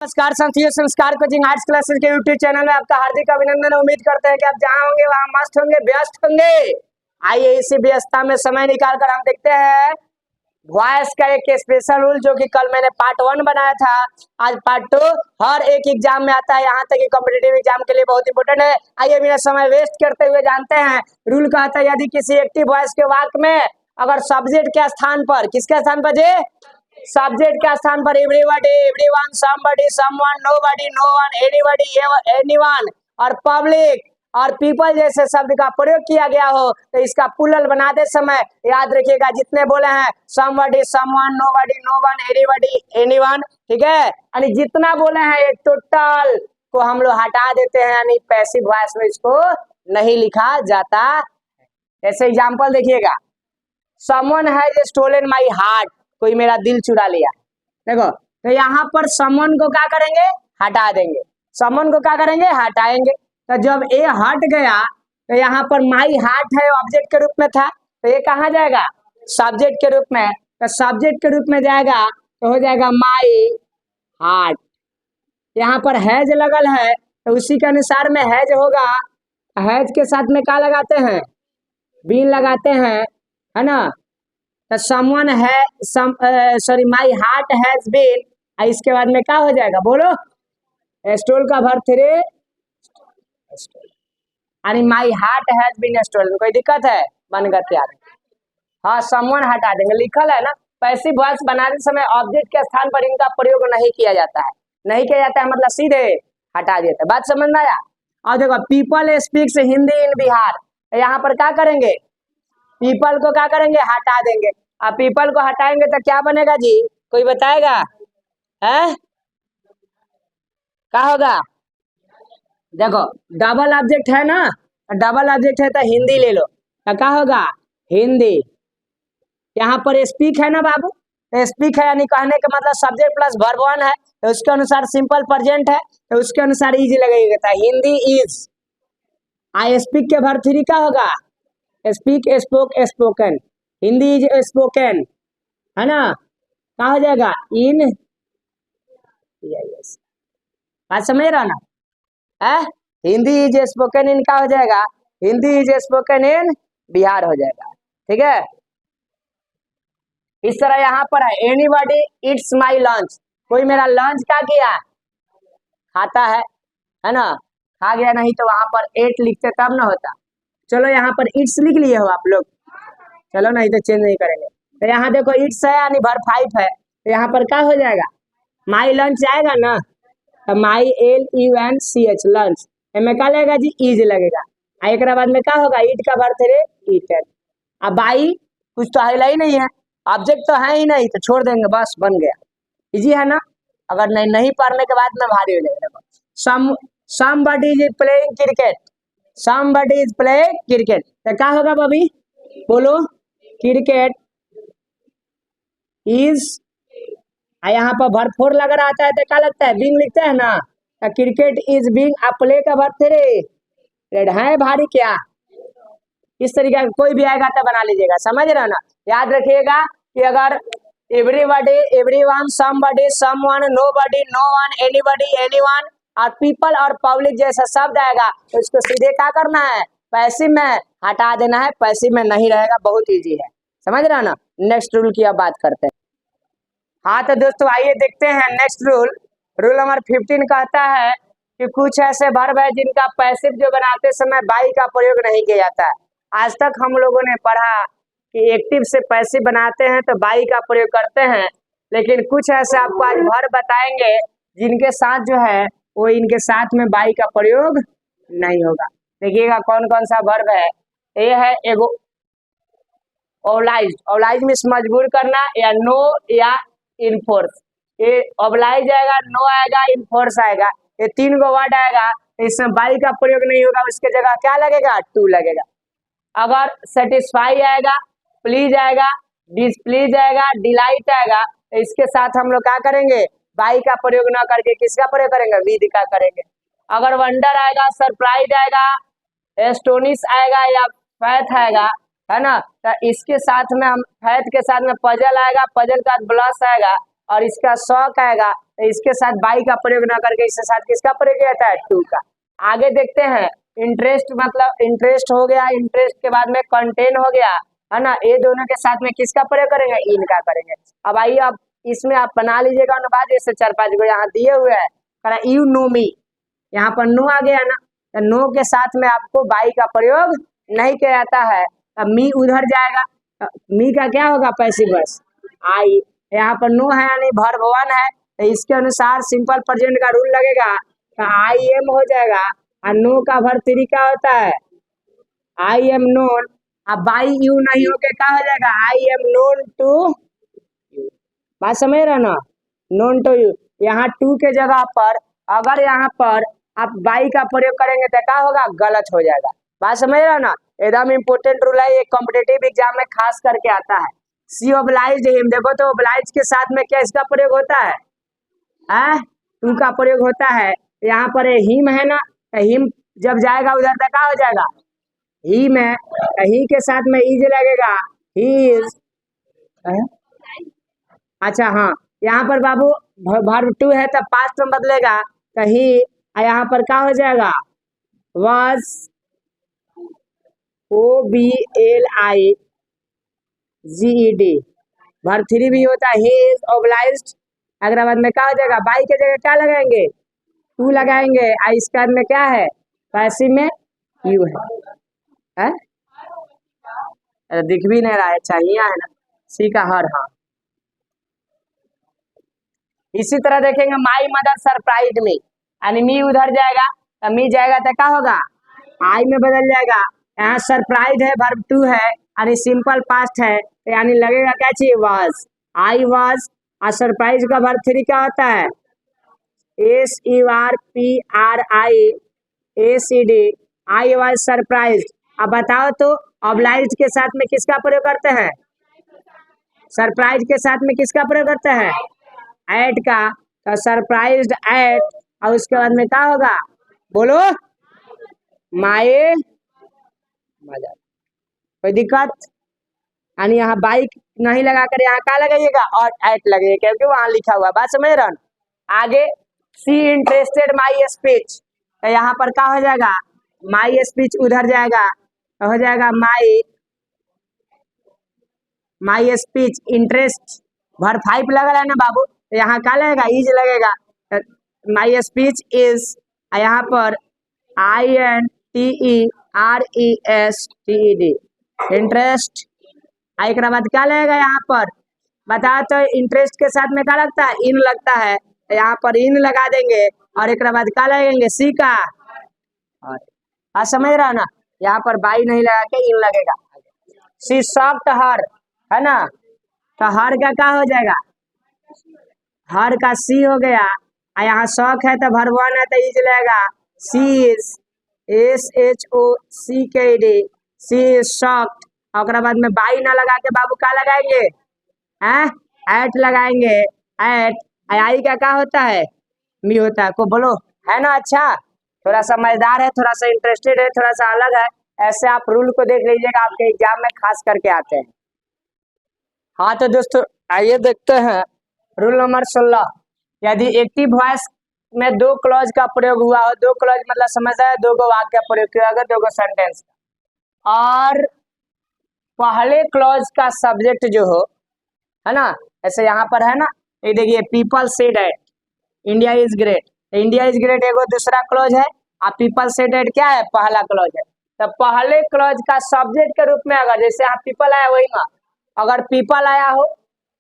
नमस्कार साथियों, संस्कार कोचिंग आर्ट्स क्लासेस के यूट्यूब चैनल में आपका हार्दिक अभिनंदन। उम्मीद करते हैं कि आप जहां होंगे वहां मस्त होंगे, व्यस्त होंगे। आइए इसी व्यस्तता में समय निकालकर हम देखते हैं वॉइस का एक स्पेशल रूल, जो कि कल मैंने पार्ट 1 बनाया था। आज पार्ट 2 हर एक एग्जाम में आता है, यहाँ तक कि कॉम्पिटेटिव एग्जाम के लिए बहुत इंपोर्टेंट है। आइए बिना समय वेस्ट करते हुए जानते हैं। रूल कहता है, यदि किसी एक्टिव वॉइस के वाक्य में अगर सब्जेक्ट के स्थान पर, किसके स्थान पर जी, सब्जेक्ट के स्थान पर everybody, everyone, somebody, someone, nobody, known, anybody, anyone और पब्लिक और पीपल जैसे शब्द का प्रयोग किया गया हो तो इसका प्लूरल बनाते समय याद रखिएगा, जितने बोले हैं somebody, someone, nobody, known, anybody, anyone, ठीक है, यानी जितना बोले हैं ये टोटल को हम लोग हटा देते हैं, यानी पैसिव वॉइस में इसको नहीं लिखा जाता। जैसे एग्जाम्पल देखिएगा, someone has stolen my heart, कोई मेरा दिल चुरा लिया। देखो, तो यहाँ पर समवन को क्या करेंगे, हटा देंगे। समवन को क्या करेंगे, हटाएंगे। तो जब ए हट गया तो यहाँ पर माई हार्ट है, ऑब्जेक्ट के रूप में था, तो ये कहाँ जाएगा, सब्जेक्ट के रूप में। तो सब्जेक्ट के रूप में जाएगा तो हो जाएगा माई हार्ट। यहाँ पर हैज लगल है तो उसी के अनुसार में हैज होगा। हैज के साथ में क्या लगाते हैं, बीन लगाते हैं, है ना। तो समवन है, sorry my heart has been, इसके बाद में क्या हो जाएगा, बोलो, स्टोल का वर्ब 3 यानी my heart has been stolen. कोई दिक्कत है, बनकर तैयार। हाँ, समवन हटा देंगे, लिखल है ना। पैसिव वॉइस बनाने समय ऑब्जेक्ट के स्थान पर इनका प्रयोग नहीं किया जाता है। नहीं किया जाता है मतलब सीधे हटा देते हैं। बात समझ में आया। और देखो, पीपल स्पीक्स हिंदी इन बिहार, यहाँ पर क्या करेंगे, पीपल को क्या करेंगे, हटा देंगे। अब पीपल को हटाएंगे तो क्या बनेगा जी, कोई बताएगा, है क्या होगा। देखो, डबल ऑब्जेक्ट है ना, डबल ऑब्जेक्ट है तो हिंदी ले लो, तो क्या होगा, हिंदी। यहाँ पर स्पीक है ना बाबू, तो स्पीक है यानी कहने का मतलब सब्जेक्ट प्लस वर्ब 1 है, तो उसके अनुसार सिंपल प्रेजेंट है, तो उसके अनुसार इज लगेगा, हिंदी इज। आई स्पीक के वर्ब 3 क्या होगा, speak, spoke, spoken. Hindi is spoken, है ना, क्या हो जाएगा, इन। बात समझ रहा ना, है। हिंदी इज स्पोकन इन, क्या हो जाएगा, Hindi is spoken in Bihar हो जाएगा, ठीक है। इस तरह यहाँ पर है, एनीबॉडी इट्स माई लंच, कोई मेरा लंच क्या किया, खाता है ना। खा गया नहीं तो वहां पर 8 लिखते तब ना होता। चलो यहाँ पर इट्स लिख लिए हो आप लोग, चलो नहीं तो चेंज नहीं करेंगे। तो यहाँ देखो इट्स है यानी वर्ब 5 है, तो यहाँ पर क्या हो जाएगा, माई लंच आएगा ना, तो माई LUNCH लंच, में क्या लगेगा जी, इज लगेगा। एक बाद में क्या होगा, ईट का वर्ब 3 ईटन। अब बाई कुछ तो हाईलाइट ही नहीं है, ऑब्जेक्ट तो है ही नहीं, तो छोड़ देंगे, बस बन गया, इजी है ना। अगर नहीं पढ़ने के बाद में भारी हो जाएगा। somebody is playing cricket, somebody is playing cricket, तो क्या होगा बबी, बोलो, क्रिकेट इज, यहाँ पर वर्ब 4 लग रहा आता है तो क्या लगता है, बीइंग लिखते हैं ना, तो क्रिकेट इज बीइंग, अब प्ले का वर्ब 3 रेड है भारी क्या। इस तरीके का कोई भी आएगा तो बना लीजिएगा, समझ रहे ना। याद रखिएगा कि अगर everybody, everyone, somebody, someone, nobody, known, anybody, anyone और पीपल और पब्लिक जैसा शब्द आएगा तो इसको सीधे क्या करना है, पैसिव में हटा देना है, पैसिव में नहीं रहेगा। बहुत इजी है, समझ रहे ना। नेक्स्ट रूल की अब बात करते हैं। हाँ तो दोस्तों आइए देखते हैं नेक्स्ट रूल। रूल नंबर 15 कहता है कि कुछ ऐसे वर्ब है जिनका पैसिव जो बनाते समय बाई का प्रयोग नहीं किया जाता है। आज तक हम लोगों ने पढ़ा कि एक्टिव से पैसिव बनाते हैं तो बाई का प्रयोग करते हैं, लेकिन कुछ ऐसे आपको आज वर्ब बताएंगे जिनके साथ जो है वो इनके साथ में बाई का प्रयोग नहीं होगा। देखिएगा कौन कौन सा वर्ब है। ये है एगो ओब्लाइज, ओब्लाइज मीन्स मजबूर करना, या नो या इनफोर्स। ये ओब्लाइज आएगा, नो आएगा, इनफोर्स आएगा, ये 3 गो वर्ड आएगा, इसमें बाई का प्रयोग नहीं होगा, उसके जगह क्या लगेगा, टू लगेगा। अगर सेटिस्फाई आएगा, प्लीज आएगा, डिसप्लीज आएगा, डिलाइट आएगा, तो इसके साथ हम लोग क्या करेंगे, बाई का प्रयोग ना करके किसका प्रयोग करेंगे, विद का करेंगे। अगर वंडर आएगा, सरप्राइज आएगा, एस्टोनिश आएगा या फैथ आएगा, है ना, तो इसके साथ में हम फैथ के साथ में पजल आएगा, पजल का ब्लश आएगा और इसका शौक आएगा, तो इसके साथ बाई का प्रयोग ना करके इसके साथ किसका प्रयोग किया जाता है, टू का। आगे देखते हैं, इंटरेस्ट मतलब इंटरेस्ट हो गया, इंटरेस्ट के बाद में कंटेन हो गया, है ना, ये दोनों के साथ में किसका प्रयोग करेंगे, इन का करेंगे। अब आइए अब इसमें आप बना लीजिएगा अनुवाद, जैसे 4-5 को यहाँ दिए हुए हैं, यू नो मी, यहाँ पर नो आ गया ना, तो नो के साथ में आपको बाई का प्रयोग नहीं किया जाता है, अब मी उधर जाएगा, मी का क्या होगा, पैसिव वॉइस आई, यहाँ पर नो है यानी वर्ब वन है, तो इसके अनुसार सिंपल प्रेजेंट का रूल लगेगा, तो आई एम हो जाएगा, और नो का वर्ब थ्री क्या होता है, आई एम नोन। अब बाई यू नहीं होके क्या हो जाएगा, आई एम नोन टू, बात समझ रहे ना, नोन टू यू। यहाँ टू के जगह पर अगर यहाँ पर आप बाई का प्रयोग करेंगे तो क्या होगा, गलत हो जाएगा, बात समझ रहे ना, एकदम इंपोर्टेंट रूल है ये, कॉम्पिटेटिव एग्जाम में खास करके आता है। सी ओब्लाइज हिम, देखो तो ओब्लाइज के साथ में क्या इसका प्रयोग होता है, टू का प्रयोग होता है, यहाँ पर हिम है ना, हिम जब जाएगा उधर तक क्या हो जाएगा, ही में, ही के साथ में इज लगेगा, ही इज, अच्छा हाँ, यहाँ पर बाबू वर्ब टू है तो पास्ट में बदलेगा, तो ही, यहाँ पर क्या हो जाएगा, वाज, OBLIGED, वर्ब थ्री भी होता है, ही इज ओब्लाइज्ड, अगर बाद में क्या हो जाएगा, बाई के जगह क्या लगाएंगे, टू लगाएंगे, इसके बाद में क्या है, पैसिव में यू है? दिख भी नहीं रहा है, चाहिए है ना, सी का हर, हाँ। इसी तरह देखेंगे, माई मदर सरप्राइज मी, यानी मी उधर जाएगा, तो मी जाएगा तो क्या होगा, आई में बदल जाएगा, यहाँ सरप्राइज है, वर्ब टू है, यानी सिंपल पास्ट है, तो यानी लगेगा क्या चाहिए, वाज, आई वाज, और सरप्राइज का वर्ब थ्री क्या होता है, SURPRIACD, आई वाज सरप्राइज। अब बताओ तो ऑब्लाइज्ड के साथ में किसका प्रयोग करते हैं, सरप्राइज के साथ में किसका प्रयोग करते हैं, एट का, तो सरप्राइज्ड एट, और उसके बाद में क्या होगा, बोलो, माए मदर, कोई दिक्कत, यानी यहाँ बाइक नहीं लगा कर यहाँ क्या लगाइएगा, और एट लगेगा, क्योंकि वहां लिखा हुआ, बात समझ रहे। आगे सी इंटरेस्टेड माई स्पीच, तो यहाँ पर क्या हो जाएगा, माई स्पीच उधर जाएगा, तो हो जाएगा my speech interest, verb five लगा है ना बाबू, तो यहाँ क्या लगेगा, इज लगेगा, माई स्पीच इज, यहाँ पर INTERESTED, इंटरेस्ट, आई के बाद क्या लगेगा, यहाँ पर बता तो इंटरेस्ट के साथ में क्या लगता है, इन लगता है, तो यहाँ पर इन लगा देंगे, और एक बाद क्या लगेंगे, सी का, और समझ रहा ना, यहाँ पर बाई नहीं लगा के इन लगेगा, सी सॉफ्ट हर, है ना, तो हर का क्या हो जाएगा, हर का सी हो गया, यहाँ शौक है तो वर्ब वन है तो इज लगेगा, C is, SHOCKD, C is shocked, और बाद में बाई ना लगा के बाबू क्या लगाएंगे, एट लगाएंगे, एट, आई का क्या होता है, मी होता है, को बोलो, है ना, अच्छा, थोड़ा सा मजेदार है, थोड़ा सा इंटरेस्टेड है, थोड़ा सा अलग है, ऐसे आप रूल को देख लीजिएगा, आपके एग्जाम में खास करके आते हैं। हाँ तो दोस्तों आइए देखते हैं रूल नंबर 16, यदि एक्टिव वॉइस में दो क्लॉज का प्रयोग हुआ हो, दो क्लॉज मतलब समझ रहे हैं, दो गो वाक्य का प्रयोग किया होगा, दो गो सेंटेंस, और पहले क्लॉज का सब्जेक्ट जो हो, है ना, ऐसे यहाँ पर है ना, ये देखिए, people said at India is great, India is great एगो दूसरा क्लॉज है, और पीपल सेड एट क्या है, पहला क्लॉज है, तो पहले क्लॉज का सब्जेक्ट के रूप में अगर जैसे यहाँ पीपल आया वही ना, अगर पीपल आया हो,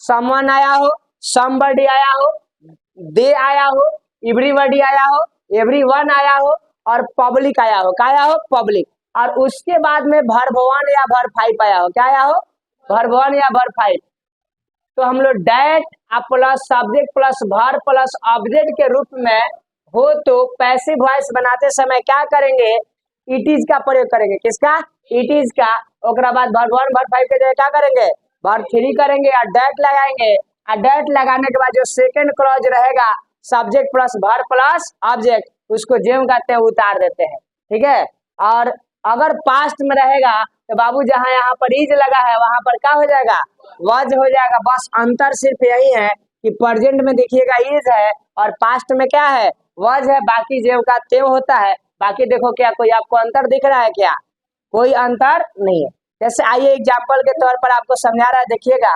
समवन आया हो, समबडी आया हो, दे आया हो, एवरीबॉडी आया हो, एवरीवन आया हो, और पब्लिक आया हो, क्या आया हो, पब्लिक, और उसके बाद में वर्ब वन या वर्ब फाइव आया हो, क्या आया हो, वर्ब वन या वर्ब फाइव, तो हम लोग that plus subject plus verb plus object के रूप में हो तो पैसिव वॉइस बनाते समय क्या करेंगे, इट इज का प्रयोग करेंगे, किसका, इट इज का, और बाद वर्ब वन वर्ब फाइव के जगह क्या करेंगे, वर्ब थ्री करेंगे, और डैट लगाएंगे, और डैट लगाने के बाद जो सेकंड क्लॉज रहेगा, subject plus verb plus object, उसको जेम कहते हैं, उतार देते हैं, ठीक है। और अगर पास्ट में रहेगा तो बाबू जहां यहाँ पर इज लगा है वहां पर क्या हो जाएगा, वज हो जाएगा, बस अंतर सिर्फ यही है कि प्रेजेंट में देखिएगा इज है और पास्ट में क्या है, वॉज है, बाकी जेव का तेव होता है। बाकी देखो क्या कोई आपको अंतर दिख रहा है क्या, कोई अंतर नहीं है। जैसे आइए एग्जाम्पल के तौर पर आपको समझा रहा है, देखिएगा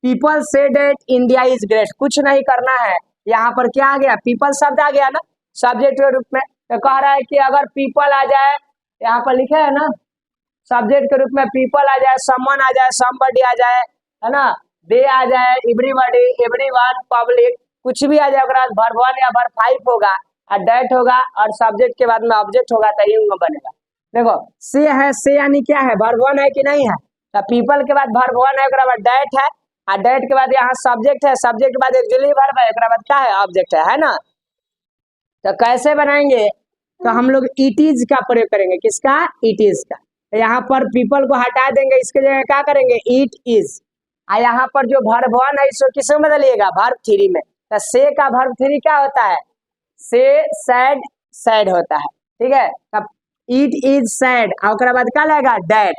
पीपल से डेट इंडिया इज ग्रेट, कुछ नहीं करना है, यहाँ पर क्या आ गया, पीपल शब्द आ गया ना सब्जेक्ट के रूप में। तो कह रहा है कि अगर पीपल आ जाए, यहाँ पर लिखा है ना सब्जेक्ट के रूप में पीपल आ जाए, समवन आ जाए, समबडी आ जाए, है ना, दे आ जाए, एवरीबॉडी, एवरीवन, पब्लिक, कुछ भी आ जाए, अगर वर्ब 1 या वर्ब 5 होगा और डेट होगा और सब्जेक्ट के बाद में ऑब्जेक्ट होगा तो ये बनेगा। देखो से है, से यानी क्या है, वर्ब 1 है कि नहीं है, तो पीपल के बाद वर्ब 1 है, उसके बाद डेट है और डेट के बाद यहाँ सब्जेक्ट है, सब्जेक्ट के बाद एक्चुअली वर्ब है, उसके बाद क्या है, ऑब्जेक्ट है ना। तो कैसे बनाएंगे, तो हम लोग इट इज का प्रयोग करेंगे, किसका, इट इज का। तो यहाँ पर पीपल को हटा देंगे, इसके जगह क्या करेंगे, इट इज। और यहाँ पर जो वर्ब 1 है इसको किस में बदलिएगा, वर्ब 3 में। तो से का वर्ब 3 क्या होता है, से सैड, सैड होता है, ठीक है। तब इट इज सैड और उसके बाद क्या लगेगा, डेट,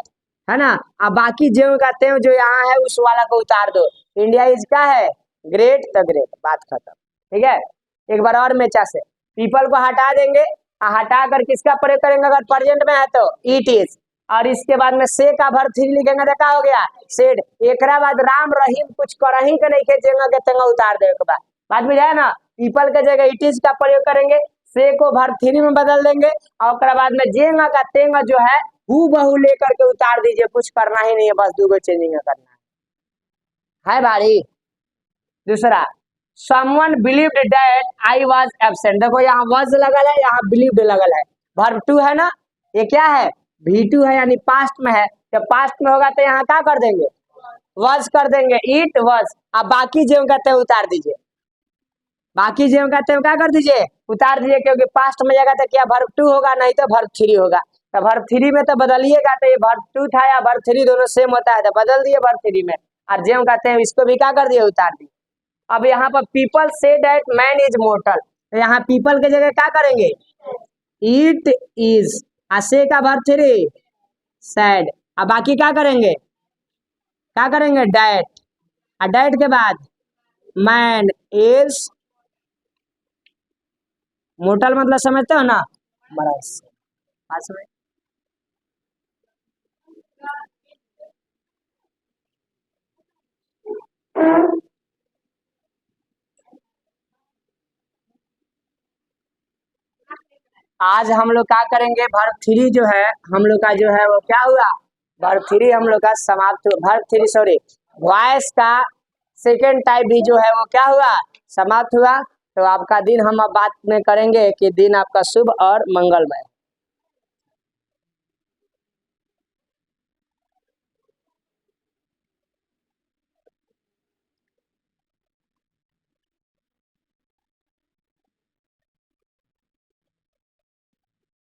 है ना। अब बाकी जो का तेव जो यहाँ है उस वाला को उतार दो, इंडिया इज क्या है, ग्रेट, तो ग्रेट, बात खत्म, ठीक है। एक बार और मेचा से पीपल को हटा देंगे, हटा कर किसका प्रयोग करेंगे, अगर प्रेजेंट में है तो इट इज, और इसके बाद में से का वर्ब 3 लिखेंगे तो क्या हो गया, सेड। एक बाद राम रहीम कुछ करही के नहीं के जेंगा के तेंगा उतार दे के बाद में जाए ना, पीपल के जगह इट इज का प्रयोग करेंगे, से को वर्ब 3 में बदल देंगे और उसके बाद में जेंगा का तेंगा जो है हु बहु लेकर के उतार दीजिए, कुछ करना ही नहीं है, बस 2 चेंजिंग करना है भाई। दूसरा, someone believed that I was absent, देखो यहाँ was लगल है, यहाँ believed लगल है, वर्ब 2 है ना, ये क्या है, V2 है यानी पास्ट में है, जब पास्ट में होगा तो यहाँ क्या कर देंगे, was कर देंगे, it was। अब बाकी जो कहते हैं उतार दीजिए, बाकी जो कहते हैं क्या कर दीजिए, उतार दीजिए, क्योंकि पास्ट में जाएगा तो क्या वर्ब 2 होगा, नहीं तो वर्ब 3 होगा। तो वर्ब 3 में तो बदलिएगा, तो ये वर्ब 2 था या वर्ब 3 दोनों सेम होता है, तो बदल दिए वर्ब 3 में, और जो कहते हैं इसको भी क्या कर दिए, उतार दिए। अब यहाँ पर people say that man is mortar, तो यहाँ पीपल के जगह क्या करेंगे, इट इज, से का वर्ब 3 सैड, अब बाकी क्या करेंगे, क्या करेंगे, डेट, और डेट के बाद मैन इज मोर्टल, मतलब समझते हो ना, बड़ा समझ। आज हम लोग क्या करेंगे, वर्ब 3 जो है हम लोग का जो है वो क्या हुआ, वर्ब 3 हम लोग का समाप्त, वर्ब 3 सॉरी वॉइस का सेकेंड टाइप भी जो है वो क्या हुआ, समाप्त हुआ। तो आपका दिन हम अब बात में करेंगे कि दिन आपका शुभ और मंगलमय।